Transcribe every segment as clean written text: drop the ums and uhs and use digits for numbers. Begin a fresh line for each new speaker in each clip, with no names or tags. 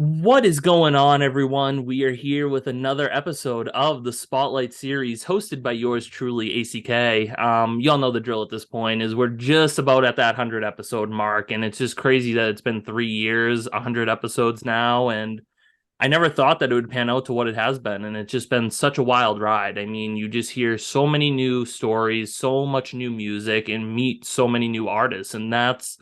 What is going on, everyone? We are here with another episode of the Spotlight series hosted by yours truly, ACK. Y'all know the drill at this point is we're just about at that 100 episode mark, and it's just crazy that it's been 3 years, 100 episodes now, and I never thought that it would pan out to what it has been, and it's just been such a wild ride. I mean, you just hear so many new stories, so much new music, and meet so many new artists, and that's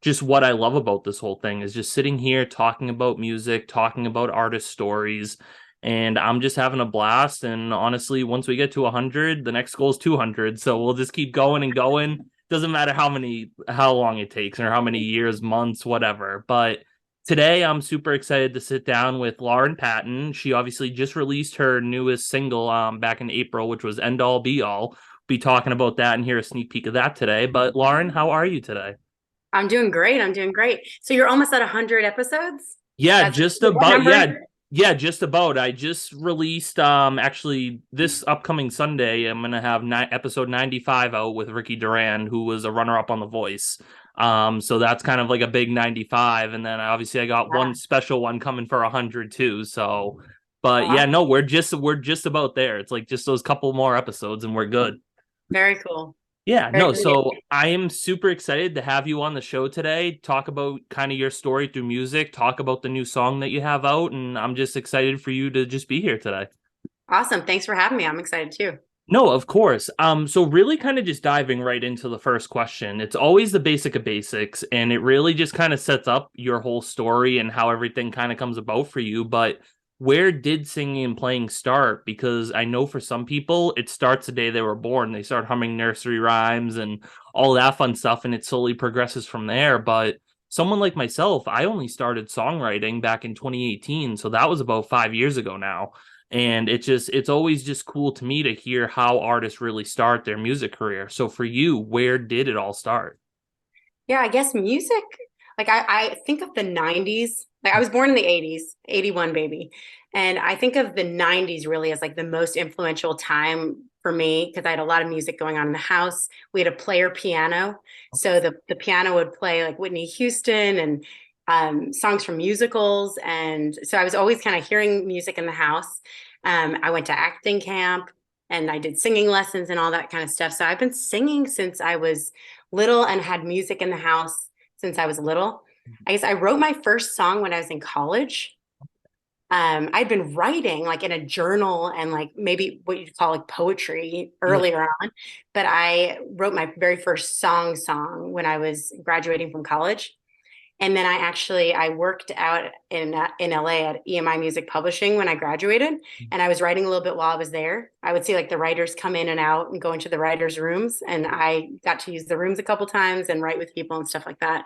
just what I love about this whole thing is just sitting here talking about music, talking about artist stories, and I'm just having a blast. And honestly, once we get to 100, the next goal is 200, so we'll just keep going and going. Doesn't matter how long it takes or how many years, months, whatever, but today, I'm super excited to sit down with Lauren Patton. She obviously just released her newest single back in April, which was End All Be All. Be talking about that and hear a sneak peek of that today. But Lauren, how are you today?
I'm doing great. I'm doing great. So you're almost at 100 episodes?
Yeah,
That's
just
what
about.
number?
Yeah, just about. I just released actually this upcoming Sunday. I'm gonna have episode 95 out with Ricky Duran, who was a runner up on The Voice. So that's kind of like a big 95, and then obviously I got
Yeah.
one special one coming for 100 too. So, but yeah,
Awesome.
no, we're just about there. It's like just those couple more episodes, and we're good.
Very cool.
Yeah,
Very
no,
cool.
so I am super excited to have you on the show today. Talk about kind of your story through music, talk about the new song that you have out, and I'm just excited for you to just be here today.
Awesome. Thanks for having me. I'm excited too.
No, of course. So really kind of just diving right into the first question. It's always the basic of basics, and it really just kind of sets up your whole story and how everything kind of comes about for you. But where did singing and playing start? Because I know for some people, it starts the day they were born. They start humming nursery rhymes and all that fun stuff, and it slowly progresses from there. But someone like myself, I only started songwriting back in 2018, so that was about 5 years ago now. And it's always just cool to me to hear how artists really start their music career. So for you, where did it all start?
Yeah, I guess music, I think of the 90s. Like I was born in the 80s, 81 baby. And I think of the 90s really as like the most influential time for me because I had a lot of music going on in the house. We had a player piano. So the piano would play like Whitney Houston and songs from musicals. And so I was always kind of hearing music in the house. I went to acting camp and I did singing lessons and all that kind of stuff. So I've been singing since I was little and had music in the house since I was little. I guess I wrote my first song when I was in college. I'd been writing like in a journal and like maybe what you'd call like poetry
Yeah.
earlier on, but I wrote my very first song when I was graduating from college. And then I worked out in LA at EMI Music Publishing when I graduated, and I was writing a little bit while I was there. I would see like the writers come in and out and go into the writers' rooms, and I got to use the rooms a couple times and write with people and stuff like that.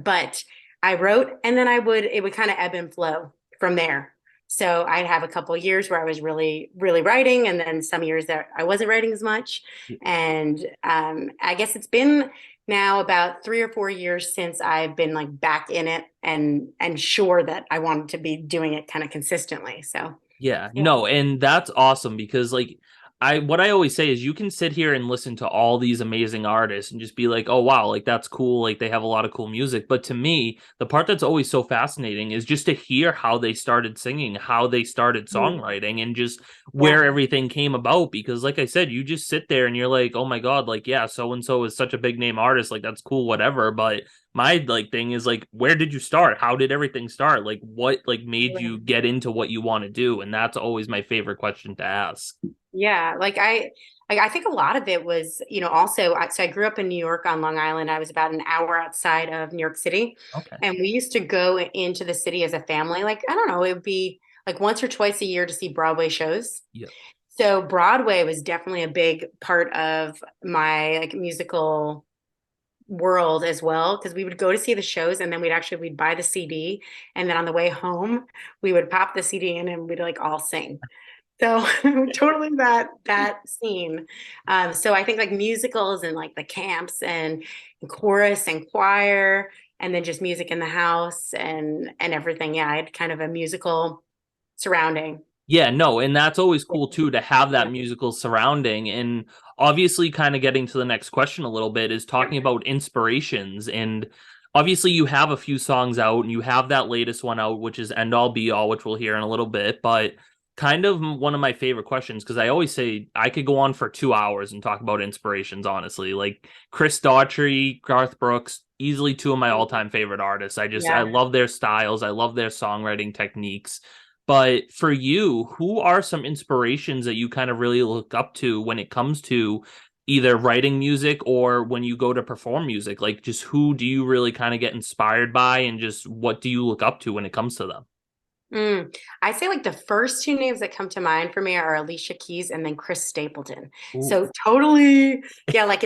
But I wrote, and then it would kind of ebb and flow from there. So I'd have a couple of years where I was really, really writing, and then some years that I wasn't writing as much. And I guess it's been now about 3 or 4 years since I've been like back in it and sure that I wanted to be doing it kind of consistently. So
Yeah,
yeah.
no, and that's awesome because like what I always say is you can sit here and listen to all these amazing artists and just be like, "Oh wow, like that's cool, like they have a lot of cool music." But to me, the part that's always so fascinating is just to hear how they started singing, how they started
Mhm.
songwriting and just
Yeah.
where everything came about because like I said, you just sit there and you're like, "Oh my God, like yeah, so and so is such a big name artist, like that's cool whatever." But my like thing is like where did you start, how did everything start, like what like made
Yeah.
you get into what you want to do, and that's always my favorite question to ask.
Yeah, I think a lot of it was, also so I grew up in New York on Long Island. I was about an hour outside of New York City,
Okay.
and we used to go into the city as a family. Like, I don't know, it would be like once or twice a year to see Broadway shows.
Yep.
So Broadway was definitely a big part of my like musical world as well because we would go to see the shows and then we'd buy the CD and then on the way home we would pop the CD in and we'd like all sing. So totally that scene. So I think like musicals and like the camps and chorus and choir and then just music in the house and everything. Yeah, I had kind of a musical surrounding.
Yeah, no, and that's always cool too to have that
Yeah.
musical surrounding. And obviously, kind of getting to the next question a little bit is
Yeah.
talking about inspirations. And obviously you have a few songs out and you have that latest one out, which is End All Be All, which we'll hear in a little bit, but kind of one of my favorite questions because I always say I could go on for 2 hours and talk about inspirations, honestly. Like Chris Daughtry, Garth Brooks, easily two of my all-time favorite artists. I
Yeah.
love their styles, I love their songwriting techniques. But for you, who are some inspirations that you kind of really look up to when it comes to either writing music or when you go to perform music? Like, just who do you really kind of get inspired by, and just what do you look up to when it comes to them?
I say like the first two names that come to mind for me are Alicia Keys and then Chris Stapleton.
Ooh,
So totally, yeah, like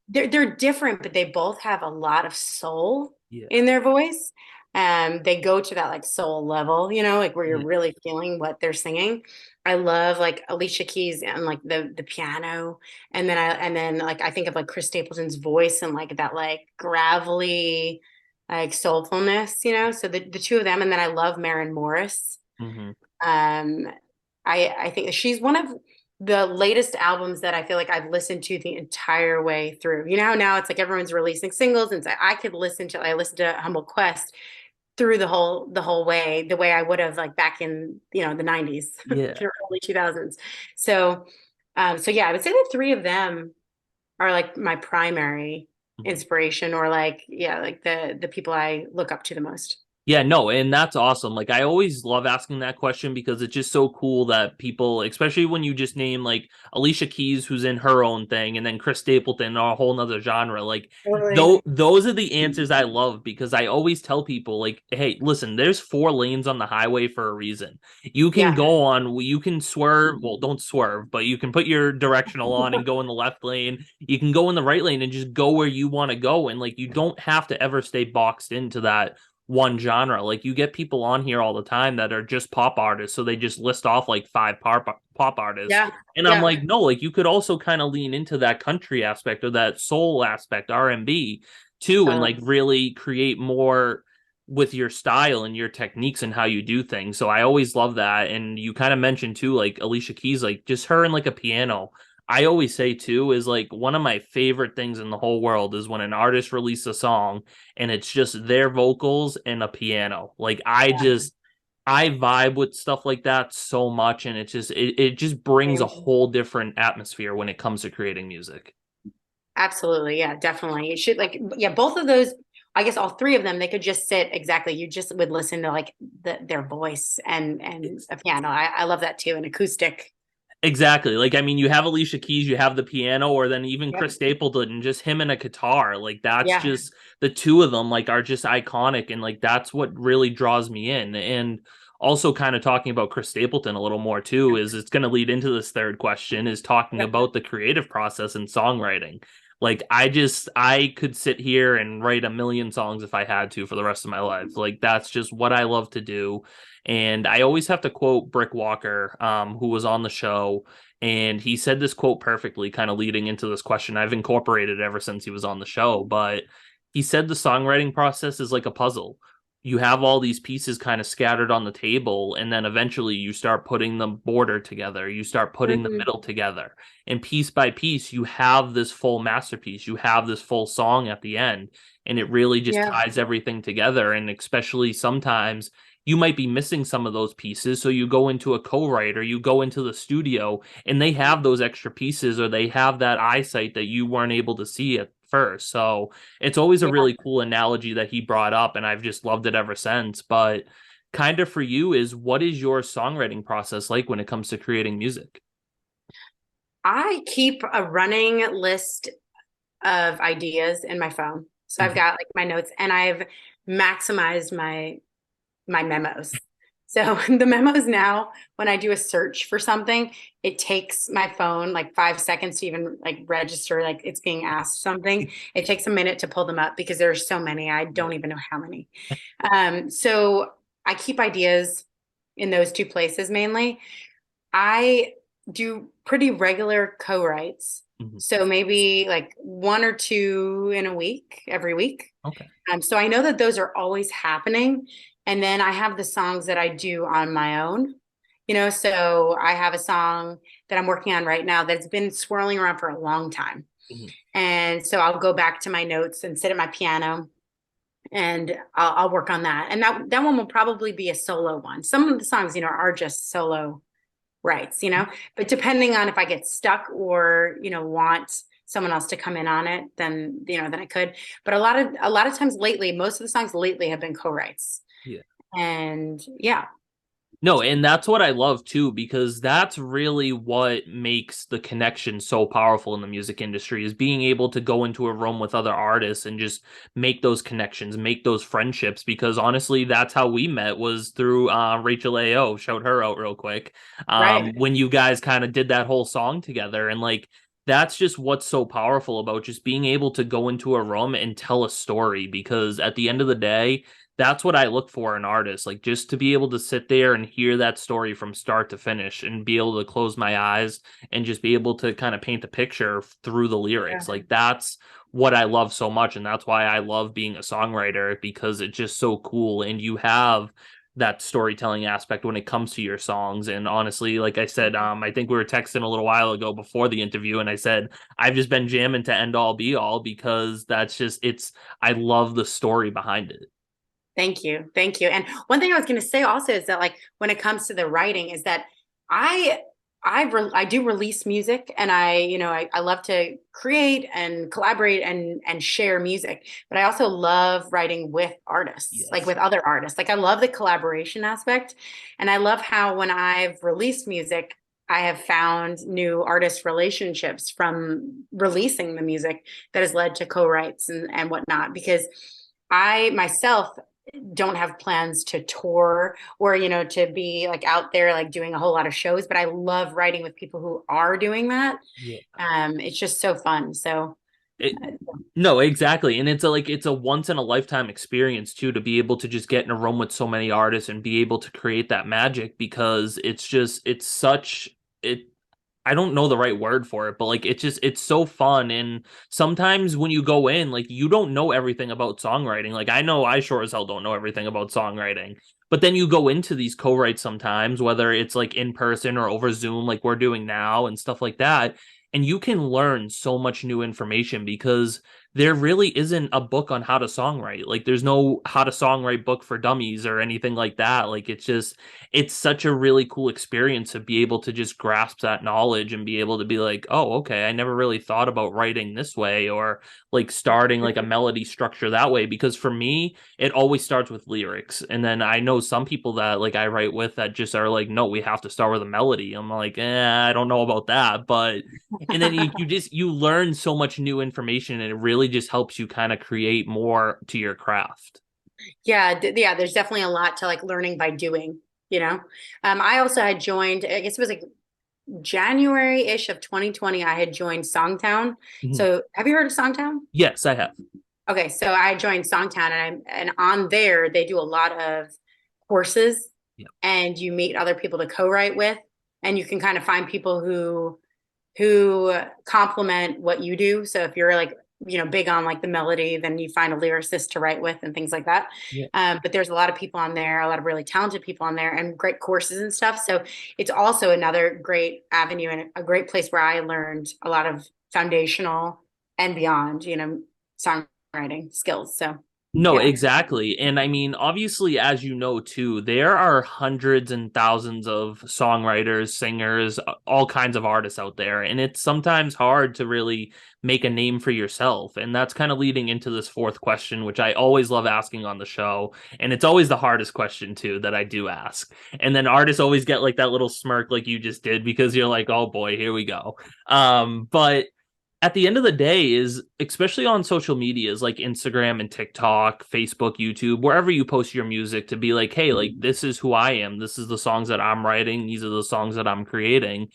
they're different, but they both have a lot of soul
yeah,
in their voice. They go to that like soul level, like where you're
yeah,
really feeling what they're singing. I love like Alicia Keys and like the piano, and then like I think of like Chris Stapleton's voice and like that like gravelly like soulfulness. So the two of them, and then I love Maren Morris.
hmm,
Um, I think she's one of the latest albums that I feel like I've listened to the entire way through. You know how now it's like everyone's releasing singles, and so I listened to Humble Quest through the whole way, the way I would have like back in the 90s,
yeah.
early 2000s. So so yeah, I would say the three of them are like my primary
Mhm.
inspiration, or like yeah, like the people I look up to the most.
Yeah, no, and that's awesome. Like I always love asking that question because it's just so cool that people, especially when you just name like Alicia Keys, who's in her own thing, and then Chris Stapleton, a whole nother genre. Like
Totally.
those are the answers I love because I always tell people like, hey, listen, there's 4 lanes on the highway for a reason.
Yeah.
You can swerve, well, don't swerve, but you can put your directional on and go in the left lane. You can go in the right lane and just go where you want to go, and like you don't have to ever stay boxed into that one genre. Like you get people on here all the time that are just pop artists, so they just list off like five pop artists.
Yeah.
And I'm
Yeah.
like, no, like you could also kind of lean into that country aspect or that soul aspect, R&B too, and like
Totally.
really create more with your style and your techniques and how you do things. So I always love that. And you kind of mentioned too, like Alicia Keys, like just her and like a piano. I always say too is like one of my favorite things in the whole world is when an artist releases a song and it's just their vocals and a piano. Like I vibe with stuff like that so much, and it just brings a
Same.
whole different atmosphere when it comes to creating music.
Absolutely. Yeah, definitely. You should like, yeah, both of those, I guess all three of them, they could just sit exactly. You just would listen to like their voice and a piano. I love that too. An acoustic.
Exactly. Like, I mean, you have Alicia Keys, you have the piano, or then even
Yep.
Chris Stapleton, and just him and a guitar. Like, that's
Yeah.
just the two of them, like, are just iconic. And, like, that's what really draws me in. And also, kind of talking about Chris Stapleton a little more, too, is it's going to lead into this third question is talking
Yep.
about the creative process and songwriting. Like, I could sit here and write a million songs if I had to for the rest of my life. Like, that's just what I love to do. And I always have to quote Brick Walker, who was on the show, and he said this quote perfectly, kind of leading into this question. I've incorporated it ever since he was on the show, but he said the songwriting process is like a puzzle. You have all these pieces kind of scattered on the table, and then eventually you start putting the border together, you start putting the
Mhm.
middle together, and piece by piece, you have this full masterpiece, you have this full song at the end, and it really just
Yeah.
ties everything together. And especially sometimes you might be missing some of those pieces. So you go into a co-writer, you go into the studio, and they have those extra pieces or they have that eyesight that you weren't able to see at first. So it's always a
Yeah.
really cool analogy that he brought up, and I've just loved it ever since. But kind of for you is what is your songwriting process like when it comes to creating music?
I keep a running list of ideas in my phone. So I've
Mhm.
got like my notes, and I've maximized my memos. So the memos now, when I do a search for something, it takes my phone like 5 seconds to even like register like it's being asked something. It takes a minute to pull them up because there's so many. I don't even know how many. So I keep ideas in those two places mainly. I do pretty regular co-writes.
Mhm.
So maybe like one or two in a week, every week.
Okay.
So I know that those are always happening. And then I have the songs that I do on my own. So I have a song that I'm working on right now that's been swirling around for a long time.
Mhm.
And so I'll go back to my notes and sit at my piano and I'll work on that. And that one will probably be a solo one. Some of the songs, are just solo rights, but depending on if I get stuck or, want someone else to come in on it, then I could. But a lot of times lately, most of the songs lately have been co-writes.
Yeah.
And yeah.
No, and that's what I love too, because that's really what makes the connection so powerful in the music industry is being able to go into a room with other artists and just make those connections, make those friendships. Because honestly, that's how we met was through Rachel AO. Shout her out real quick.
Right.
When you guys kind of did that whole song together, and like that's just what's so powerful about just being able to go into a room and tell a story. Because at the end of the day, that's what I look for in artists, like just to be able to sit there and hear that story from start to finish and be able to close my eyes and just be able to kind of paint a picture through the lyrics.
Yeah.
Like that's what I love so much. And that's why I love being a songwriter because it's just so cool. And you have that storytelling aspect when it comes to your songs. And honestly, like I said, I think we were texting a little while ago before the interview, and I said, I've just been jamming to End All Be All because I love the story behind it.
Thank you. Thank you. And one thing I was going to say also is that like when it comes to the writing is that I I do release music and I love to create and collaborate and share music, but I also love writing with artists, like
Yes.
with other artists. Like I love the collaboration aspect, and I love how when I've released music I have found new artist relationships from releasing the music that has led to co-writes and whatnot, because I myself don't have plans to tour or to be like out there like doing a whole lot of shows, but I love writing with people who are doing that.
Yeah.
It's just so fun. So
It, no, exactly. And it's a once in a lifetime experience too to be able to just get in a room with so many artists and be able to create that magic because it's such it I don't know the right word for it, but like it's so fun. And sometimes when you go in, like you don't know everything about songwriting. Like I know I sure as hell don't know everything about songwriting. But then you go into these co-writes sometimes, whether it's like in person or over Zoom, like we're doing now and stuff like that. And you can learn so much new information because there really isn't a book on how to songwrite. Like there's no how to songwrite book for dummies or anything like that. Like it's such a really cool experience to be able to just grasp that knowledge and be able to be like, oh, okay, I never really thought about writing this way or like starting like a melody structure that way. Because for me, it always starts with lyrics. And then I know some people that like I write with that just are like, no, we have to start with a melody. I'm like, I don't know about that. But and then you learn so much new information and it really just helps you kind of create more to your craft.
yeah, there's definitely a lot to like learning by doing. I also had joined, I guess it was like January-ish of 2020, I had joined Songtown.
Mhm.
So have you heard of Songtown?
Yes, I have.
Okay, so I joined Songtown, and on there they do a lot of courses,
Yeah.
and you meet other people to co-write with, and you can kind of find people who complement what you do. So if you're like big on like the melody, then you find a lyricist to write with and things like that.
Yeah.
But there's a lot of people on there, a lot of really talented people on there, and great courses and stuff. So it's also another great avenue and a great place where I learned a lot of foundational and beyond, songwriting skills. So
No,
yeah.
exactly. And I mean, obviously, as you know, too, there are hundreds and thousands of songwriters, singers, all kinds of artists out there. And it's sometimes hard to really make a name for yourself. And that's kind of leading into this fourth question, which I always love asking on the show. And it's always the hardest question, too, that I do ask. And then artists always get like that little smirk, like you just did, because you're like, oh boy, here we go. But at the end of the day is especially on social medias like Instagram and TikTok, Facebook, YouTube, wherever you post your music to be like, hey, like this is who I am. This is the songs that I'm writing. These are the songs that I'm creating.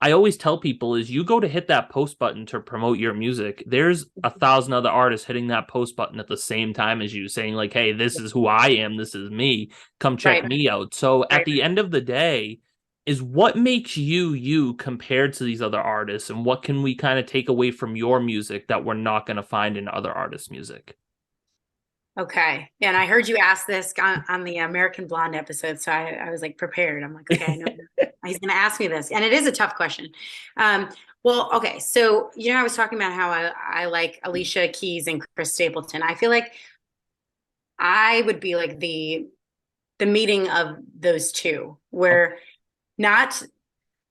I always tell people is you go to hit that post button to promote your music. There's 1,000 other artists hitting that post button at the same time as you saying like, hey, this is who I am. This is me. Come check
Right.
me out. So at
Right.
the end of the day, is what makes you you compared to these other artists and what can we kind of take away from your music that we're not going to find in other artists' music?
Okay. Yeah, and I heard you ask this on the American Blonde episode, so I was like prepared. I'm like, okay, I know he's going to ask me this, and it is a tough question. Well, okay, so I was talking about how I like Alicia Keys and Chris Stapleton. I feel like I would be like the meeting of those two,
Oh,
where not,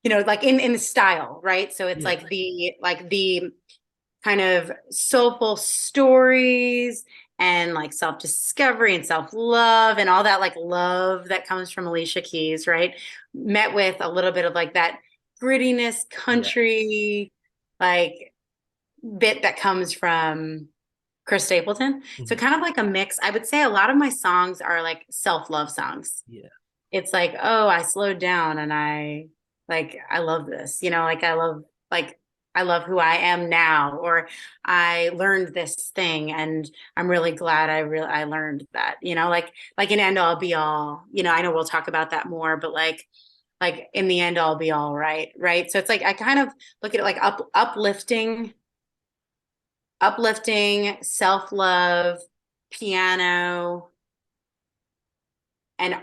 like in the style, right? So it's
yeah.
like the kind of soulful stories and like self-discovery and self-love and all that like love that comes from Alicia Keys, right? Met with a little bit of like that grittiness,
Yeah.
country, like bit that comes from Chris Stapleton. So
Mhm.
kind of like a mix. I would say a lot of my songs are like self-love songs.
Yeah.
It's like, oh, I slowed down and I love this, like I love who I am now, or I learned this thing and I'm really glad I learned that, like an end all be all, I know we'll talk about that more, but like in the end all be all right. So it's like I kind of look at it like uplifting, self-love, piano, and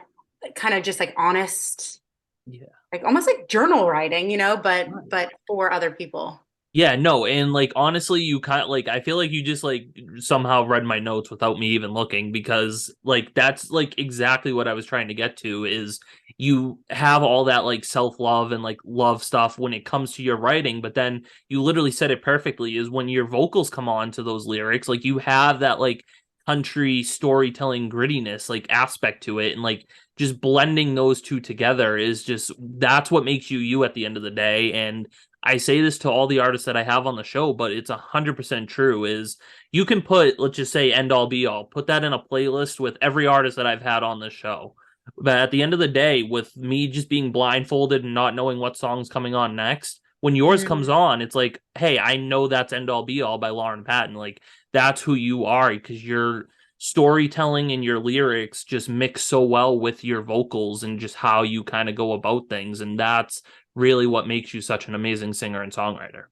kind of just like honest,
Yeah.
like almost like journal writing, but
Nice.
but for other people.
Yeah, no, and like honestly, you kind of like I feel like you just like somehow read my notes without me even looking because like that's like exactly what I was trying to get to is you have all that like self-love and like love stuff when it comes to your writing, but then you literally said it perfectly is when your vocals come on to those lyrics, like you have that like country storytelling grittiness like aspect to it and like just blending those two together is just that's what makes you you at the end of the day and I say this to all the artists that I have on the show, but it's 100% true. Is you can put, let's just say, end all be all, put that in a playlist with every artist that I've had on this show. But at the end of the day, with me just being blindfolded and not knowing what song's coming on next, when yours comes
Mm,
on, it's like, hey, I know that's End All Be All by Lauren Patton. Like that's who you are because your storytelling and your lyrics just mix so well with your vocals and just how you kind of go about things. And that's really what makes you such an amazing singer and songwriter.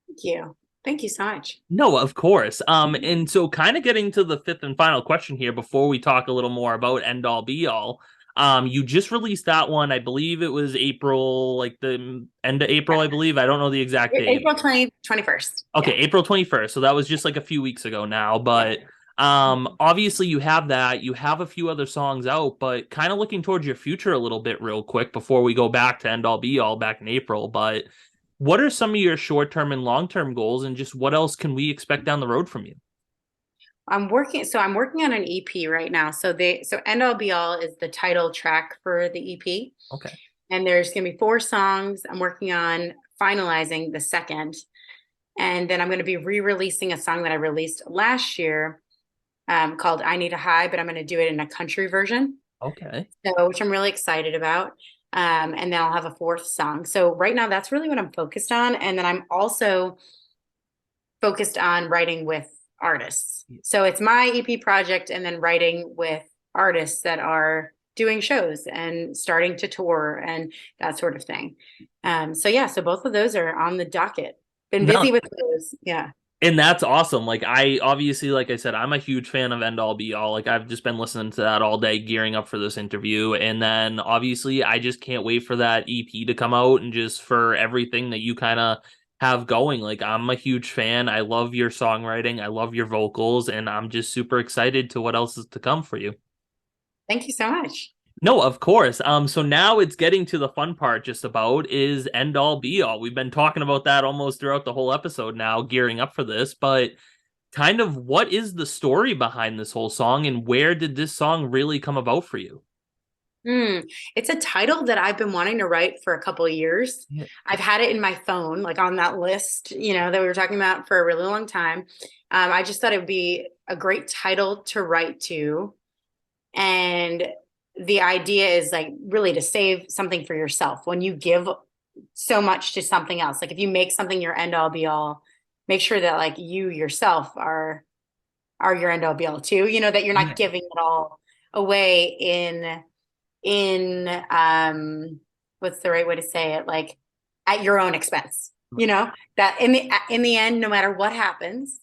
thank you. Thank you so much.
No, of course. And so kind of getting to the fifth and final question here before we talk a little more about End All Be All. You just released that one. I believe it was April, like the end of April, I believe. I don't know the exact date.
April 21st.
Okay,
Yeah.
April 21st. So that was just like a few weeks ago now,
Yeah.
but obviously you have that. You have a few other songs out, but kind of looking towards your future a little bit real quick before we go back to End All Be All back in April, but what are some of your short-term and long-term goals and just what else can we expect down the road from you?
I'm working on an EP right now. So End All Be All is the title track for the EP.
Okay.
And there's gonna be 4 songs. I'm working on finalizing the second. And then I'm gonna be re-releasing a song that I released last year, called I Need a High, but I'm gonna do it in a country version.
Okay.
So which I'm really excited about. And then I'll have a fourth song. So right now that's really what I'm focused on. And then I'm also focused on writing with artists. So it's my EP project and then writing with artists that are doing shows and starting to tour and that sort of thing. So yeah, so both of those are on the docket. Been busy
No,
with those. Yeah.
and that's awesome. Like I obviously, like I said, I'm a huge fan of End All Be All. Like I've just been listening to that all day, gearing up for this interview. And then obviously, I just can't wait for that EP to come out and just for everything that you kind of have going. Like I'm a huge fan. I love your songwriting. I love your vocals, and I'm just super excited to what else is to come for you.
Thank you so much.
No, of course. So now it's getting to the fun part just about is End All Be All. We've been talking about that almost throughout the whole episode now, gearing up for this, but kind of what is the story behind this whole song and where did this song really come about for you?
Hmm. It's a title that I've been wanting to write for a couple of years.
Yeah.
I've had it in my phone, like on that list, that we were talking about for a really long time. I just thought it would be a great title to write to. And the idea is like really to save something for yourself when you give so much to something else. Like if you make something your end all be all, make sure that like you yourself are your end all be all too, that you're not
Yeah.
giving it all away in what's the right way to say it, like at your own expense, that in the end, no matter what happens,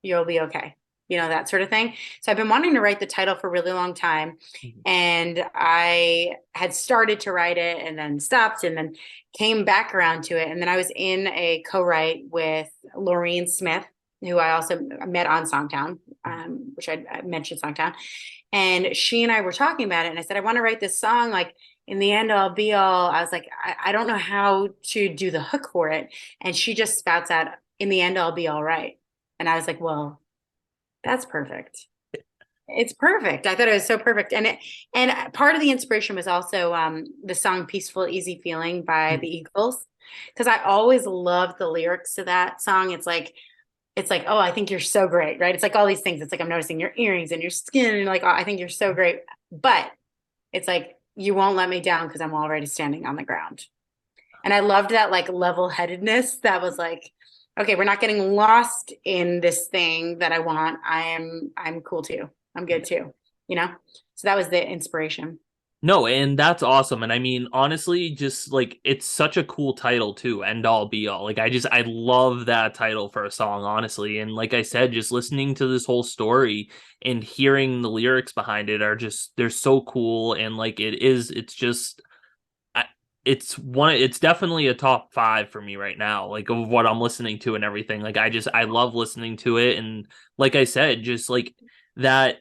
you'll be okay, that sort of thing. So I've been wanting to write the title for a really long time,
Mhm.
and I had started to write it and then stopped and then came back around to it, and then I was in a co-write with Lauren Smith, who I also met on Songtown, which I mentioned Songtown. And she and I were talking about it. And I said, I want to write this song. Like, in the end, I'll be all, I was like, I don't know how to do the hook for it. And she just spouts out, in the end, I'll be all right. And I was like, well, that's perfect. It's perfect. I thought it was so perfect. And part of the inspiration was also the song Peaceful Easy Feeling by the Eagles. Because I always loved the lyrics to that song. It's like, oh, I think you're so great, right? It's like all these things. It's like I'm noticing your earrings and your skin, and like, oh, I think you're so great. But it's like you won't let me down because I'm already standing on the ground. And I loved that like level-headedness that was like, okay, we're not getting lost in this thing that I want. I'm cool too. I'm good too, you know? So that was the inspiration.
No, and that's awesome. And I mean, honestly, just like it's such a cool title too, End All Be All. Like I love that title for a song, honestly. And like I said, just listening to this whole story and hearing the lyrics behind it are just they're so cool. And like it's just it's definitely a top five for me right now, like of what I'm listening to and everything. Like I love listening to it. And like I said, just like that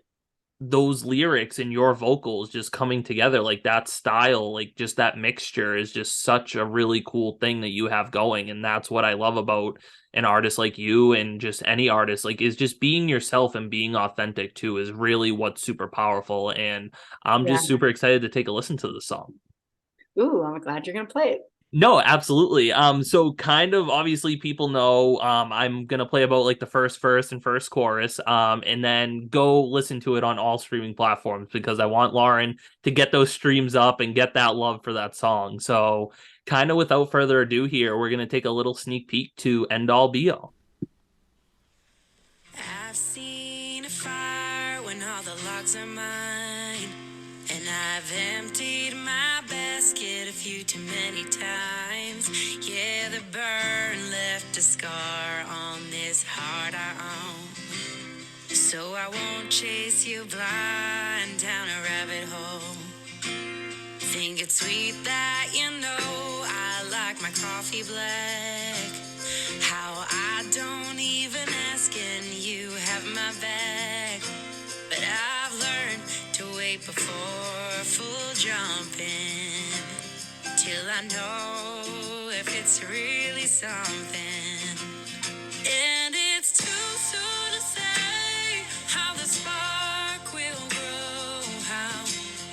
those lyrics and your vocals just coming together, like that style, like just that mixture is just such a really cool thing that you have going. And that's what I love about an artist like you and just any artist, like is just being yourself and being authentic too is really what's super powerful. And I'm
Yeah.
just super excited to take a listen to the song.
Ooh, I'm glad you're gonna play it.
No, absolutely. So kind of obviously people know I'm gonna play about like the first verse and first chorus, and then go listen to it on all streaming platforms because I want Lauren to get those streams up and get that love for that song. So kind of without further ado here, we're gonna take a little sneak peek to End All Be All.
I've seen a fire when all the logs are mine, and I've emptied my basket a few too many times. Yeah, the burn left a scar on this heart I own. So I won't chase you blind down a rabbit hole. Think it's sweet that you know I like my coffee black. How I don't even ask and you have my back. But I've learned to wait before full jumping till I know if it's really something. And it's too soon to say how the spark will grow, how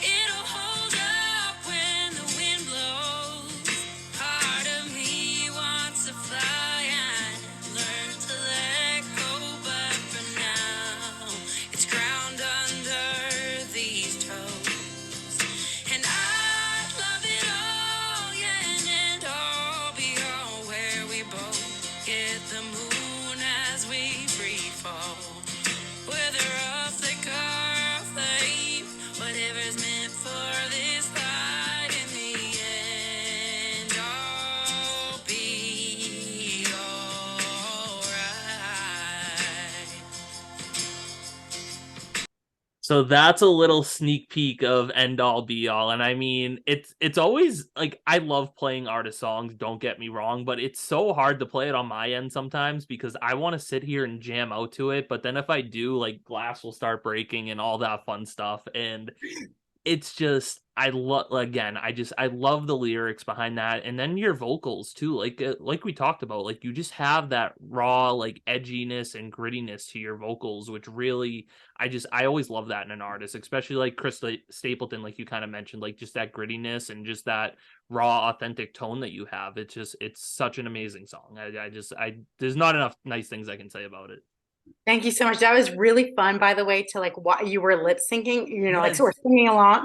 it'll hold up when the wind blows. Part of me wants to fly and learn to let go, but for now it's ground under these toes. And I'd love it all, yeah, and all be all where we both get the moon as we free fall. Whether a flicker or a flame, whatever's meant for this ride in the end, all be alright.
So that's a little sneak peek of End All Be All. And I mean, it's always like I love playing artist songs, don't get me wrong, but it's so hard to play it on my end sometimes because I want to sit here and jam out to it. But then if I do, like glass will start breaking and all that fun stuff. And it's just I love again I love the lyrics behind that, and then your vocals too, like we talked about, like you just have that raw like edginess and grittiness to your vocals, which really I always love that in an artist, especially like Chris Stapleton, like you kind of mentioned, like just that grittiness and just that raw authentic tone that you have. It's such an amazing song. I there's not enough nice things I can say about it.
Thank you so much. That was really fun, by the way, to like what you were lip syncing, like sort
Yes.
of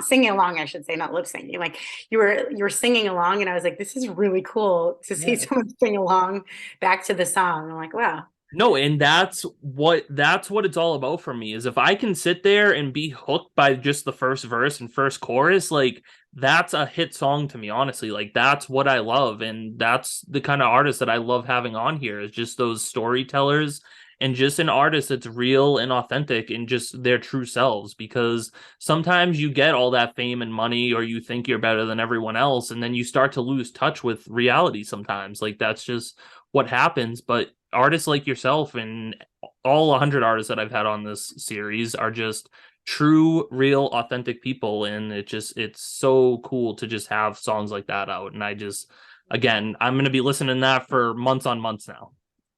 singing along, I should say, not lip syncing. Like you were singing along, and I was like, this is really cool to see
Yeah.
someone sing along back to the song. I'm like, wow.
No, and that's what it's all about for me is if I can sit there and be hooked by just the first verse and first chorus, like that's a hit song to me, honestly. Like that's what I love, and that's the kind of artist that I love having on here is just those storytellers and just an artist that's real and authentic and just their true selves, because sometimes you get all that fame and money or you think you're better than everyone else and then you start to lose touch with reality sometimes. Like that's just what happens. But artists like yourself and all 100 artists that I've had on this series are just true, real, authentic people, and it's so cool to just have songs like that out. And I just, again, I'm going to be listening to that for months on months now.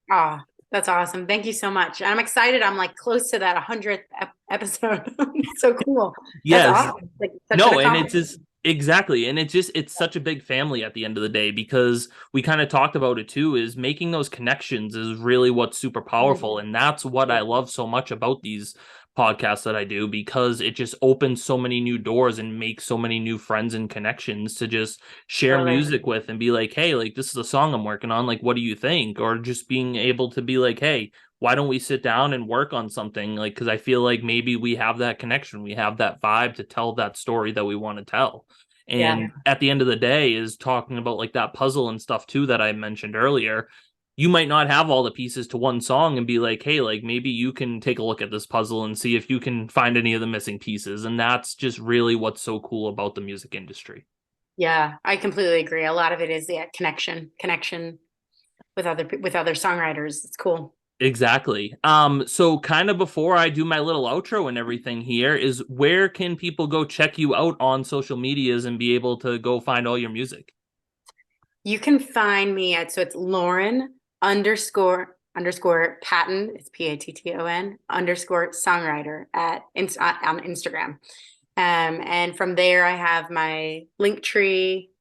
Oh, that's awesome. Thank you so much. I'm excited. I'm like close to that 100th episode. So cool. That's
Yes.
awesome. Like such an
No, and it's
accomplishment.
just exactly. And it's such a big family at the end of the day, because we kind of talked about it too, is making those connections is really what's super powerful. And that's what I love so much about these podcasts that I do, because it just opens so many new doors and makes so many new friends and connections to just share
Totally.
music with and be like, hey, like this is a song I'm working on. Like, what do you think? Or just being able to be like, hey, why don't we sit down and work on something? Like, because I feel like maybe we have that connection, we have that vibe to tell that story that we want to tell.
Yeah.
And at the end of the day, is talking about like that puzzle and stuff too that I mentioned earlier. You might not have all the pieces to one song and be like, hey, like maybe you can take a look at this puzzle and see if you can find any of the missing pieces. And that's just really what's so cool about the music industry.
Yeah, I completely agree. A lot of it is connection with other songwriters. It's cool.
Exactly. So kind of before I do my little outro and everything here, is where can people go check you out on social medias and be able to go find all your music?
You can find me at, so it's Lauren underscore Patton, it's Patton underscore songwriter on Instagram. And from there I have my link tree,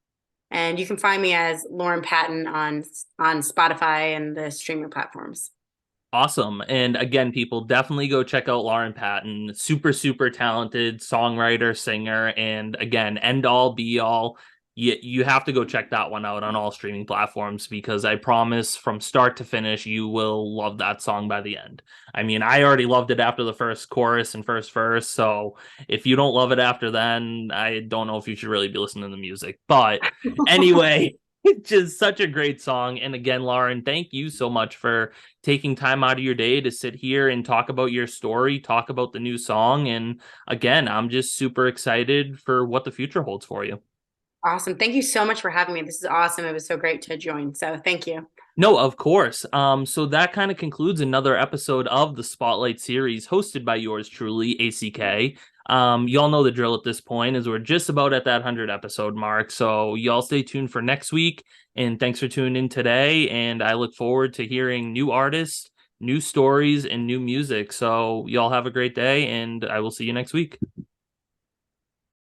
and you can find me as Lauren Patton on Spotify and the streaming platforms.
Awesome. And again, people definitely go check out Lauren Patton. Super, super talented songwriter, singer, and again, end all be all. You have to go check that one out on all streaming platforms, because I promise from start to finish, you will love that song by the end. I mean, I already loved it after the first chorus and first verse. So if you don't love it after then, I don't know if you should really be listening to the music. But anyway, it's just such a great song. And again, Lauren, thank you so much for taking time out of your day to sit here and talk about your story, talk about the new song. And again, I'm just super excited for what the future holds for you.
Awesome. Thank you so much for having me. This is awesome. It was so great to join. So thank you.
No, of course. So that kind of concludes another episode of the Spotlight series hosted by yours truly, ACK. Y'all know the drill at this point, is we're just about at that 100 episode mark. So y'all stay tuned for next week. And thanks for tuning in today. And I look forward to hearing new artists, new stories, and new music. So y'all have a great day, and I will see you next week.